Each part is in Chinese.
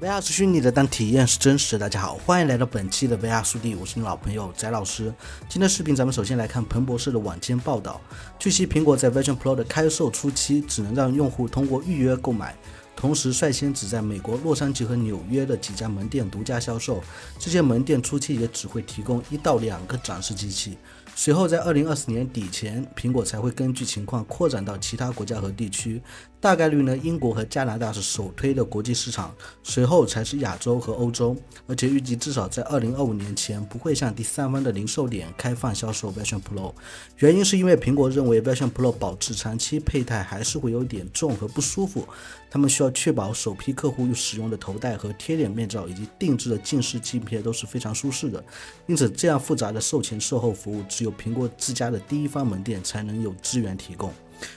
VR 是虚拟的，但体验是真实的。大家好，欢迎来到本期的 VR 速递，我是你老朋友翟老师。今天视频咱们首先来看彭博社的晚间报道。据悉，苹果在 Vision Pro 的开售初期只能让用户通过预约购买，同时率先只在美国洛杉矶和纽约的几家门店独家销售。这些门店初期也只会提供1到2个展示机器。随后在2024年底前，苹果才会根据情况扩展到其他国家和地区。大概率呢，英国和加拿大是首推的国际市场，随后才是亚洲和欧洲，而且预计至少在2025年前不会向第三方的零售点开放销售 Vision Pro。原因是因为苹果认为 Vision Pro 保持长期佩戴还是会有点重和不舒服，他们需要确保首批客户使用的头戴和贴脸面罩以及定制的近视镜片都是非常舒适的，因此这样复杂的售前售后服务只有苹果自家的第一方门店才能有资源提供。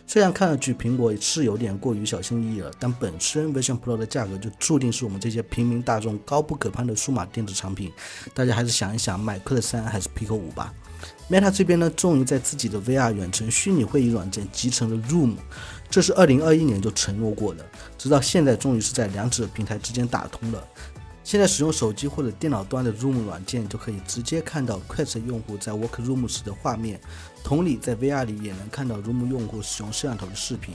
虽然看上去苹果是有点过于小心翼翼了，但本身 Vision Pro 的价格就注定是我们这些平民大众高不可攀的数码电子产品，大家还是想一想买 Quest 3还是 Pico 5吧。Meta 这边呢，终于在自己的 VR 远程虚拟会议软件集成了 Room， 这是2021年就承诺过的，直到现在终于是在两者平台之间打通了。现在使用手机或者电脑端的 Room 软件就可以直接看到 Quest 用户在 Workroom 时的画面，同理在 VR 里也能看到 Room 用户使用摄像头的视频。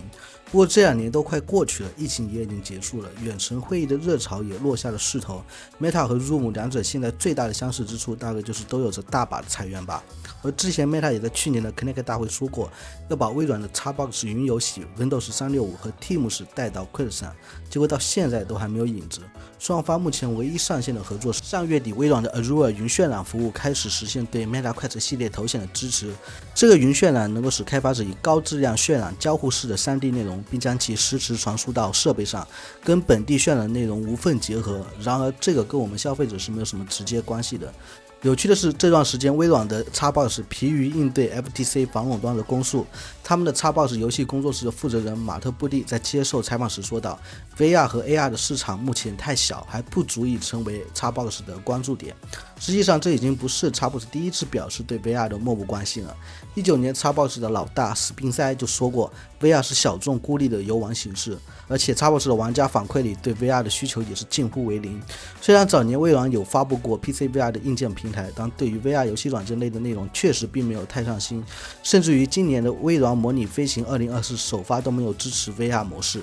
不过这2年都快过去了，疫情也已经结束了，远程会议的热潮也落下了势头。Meta 和 Room 两者现在最大的相似之处大概就是都有着大把的裁员吧。而之前 Meta 也在去年的 Connect 大会说过，要把微软的 Xbox 云游戏 Windows 365和 Teams 带到 Quest 上，结果到现在都还没有影子。双方目前唯一上线的合作是上月底微软的 Azure 云渲染服务开始实现对 Meta Quest 系列头显的支持。这个云渲染能够使开发者以高质量渲染交互式的 3D 内容，并将其实时传输到设备上，跟本地渲染内容无缝结合。然而这个跟我们消费者是没有什么直接关系的。有趣的是，这段时间微软的 Xbox 疲于应对 FTC 反垄断的攻诉，他们的 Xbox 游戏工作室的负责人马特布蒂在接受采访时说道， VR 和 AR 的市场目前太小，还不足以成为 Xbox 的关注点。实际上这已经不是 Xbox 第一次表示对 VR 的漠不关心了。19年 Xbox 的老大史宾塞就说过， VR 是小众孤立的游玩形式，而且 Xbox 的玩家反馈里对 VR 的需求也是近乎为零。虽然早年微软有发布过 PC VR 的硬件平台，但对于 VR 游戏软件类的内容确实并没有太上心，甚至于今年的微软模拟飞行2024首发都没有支持 VR 模式。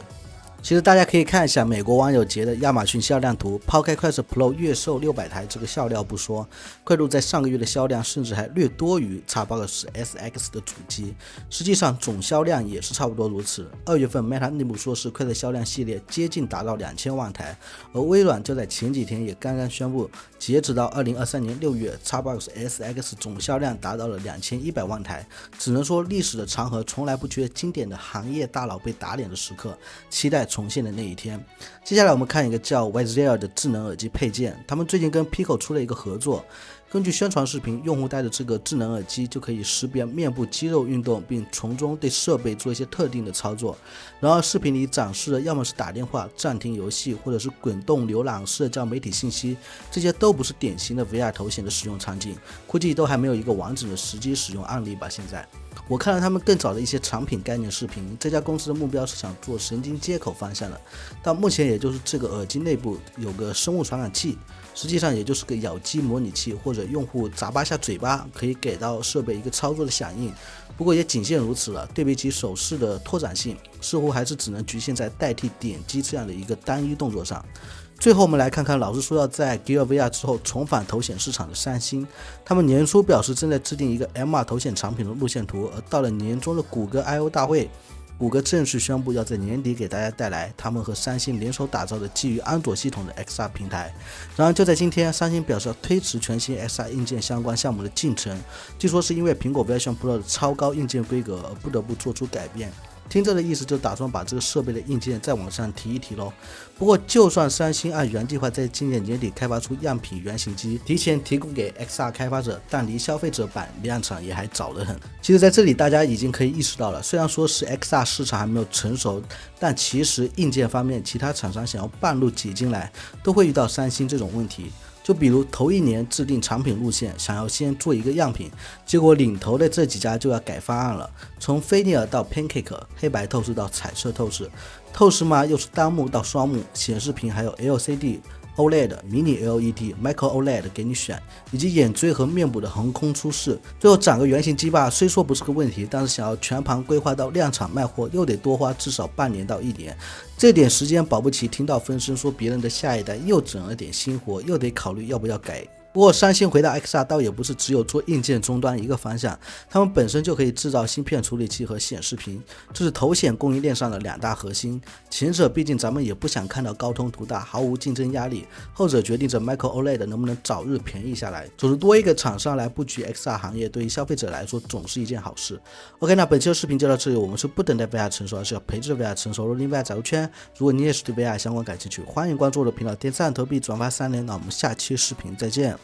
其实大家可以看一下美国网友截的亚马逊销量图，抛开 Quest Pro 月售600台这个笑料不说，快度在上个月的销量甚至还略多于 Xbox SX 的主机，实际上总销量也是差不多如此。2月份 Meta 内部说是 Quest 销量系列接近达到2000万台，而微软就在前几天也刚刚宣布，截止到2023年6月 Xbox SX 总销量达到了2100万台。只能说历史的长河从来不缺经典的行业大佬被打脸的时刻，期待重现的那一天。接下来我们看一个叫 Wizear 的智能耳机配件，他们最近跟 Pico 出了一个合作。根据宣传视频，用户戴着这个智能耳机就可以识别面部肌肉运动，并从中对设备做一些特定的操作。然而视频里展示的要么是打电话、暂停游戏，或者是滚动浏览社交媒体信息，这些都不是典型的 VR 头显的使用场景，估计都还没有一个完整的实际使用案例吧。现在我看了他们更早的一些产品概念视频，这家公司的目标是想做神经接口方向的，但目前也就是这个耳机内部有个生物传感器，实际上也就是个咬肌模拟器，或者用户咂巴下嘴巴可以给到设备一个操作的响应，不过也仅限如此了。对比起手势的拓展性，似乎还是只能局限在代替点击这样的一个单一动作上。最后我们来看看老是说要在 Gear VR 之后重返头显市场的三星，他们年初表示正在制定一个 MR 头显产品的路线图，而到了年中的谷歌 I/O 大会，谷歌正式宣布要在年底给大家带来他们和三星联手打造的基于安卓系统的 XR 平台。然而就在今天，三星表示要推迟全新 XR 硬件相关项目的进程，据说是因为苹果 Vision Pro 的超高硬件规格而不得不做出改变。听这的意思就打算把这个设备的硬件再往上提一提咯。不过就算三星按原计划在今年年底开发出样品原型机，提前提供给 XR 开发者，但离消费者版量产也还早得很。其实在这里大家已经可以意识到了，虽然说是 XR 市场还没有成熟，但其实硬件方面其他厂商想要半路挤进来都会遇到三星这种问题。就比如头一年制定产品路线，想要先做一个样品，结果领头的这几家就要改方案了，从菲涅尔到 Pancake， 黑白透视到彩色透视，透视嘛又是单目到双目，显示屏还有 LCD、OLED、Mini LED、Micro OLED 给你选，以及眼锥和面部的横空出世。最后长个圆形机霸虽说不是个问题，但是想要全盘规划到量产卖货，又得多花至少半年到1年。这点时间保不齐听到风声说别人的下一代又整了点新活，又得考虑要不要改。不过三星回到 XR 倒也不是只有做硬件终端一个方向，他们本身就可以制造芯片处理器和显示屏，这是头显供应链上的2大核心。前者毕竟咱们也不想看到高通途大，毫无竞争压力，后者决定着 Micro OLED 能不能早日便宜下来，总是多一个厂商来布局 XR 行业，对于消费者来说总是一件好事。OK， 那本期的视频就到这里，我们是不等待 VR 成熟，而是要陪着 VR 成熟，入进 VR 宅圈。如果你也是对 VR 相关感兴趣，欢迎关注我的频道，点赞、投币、转发3连。那我们下期视频再见。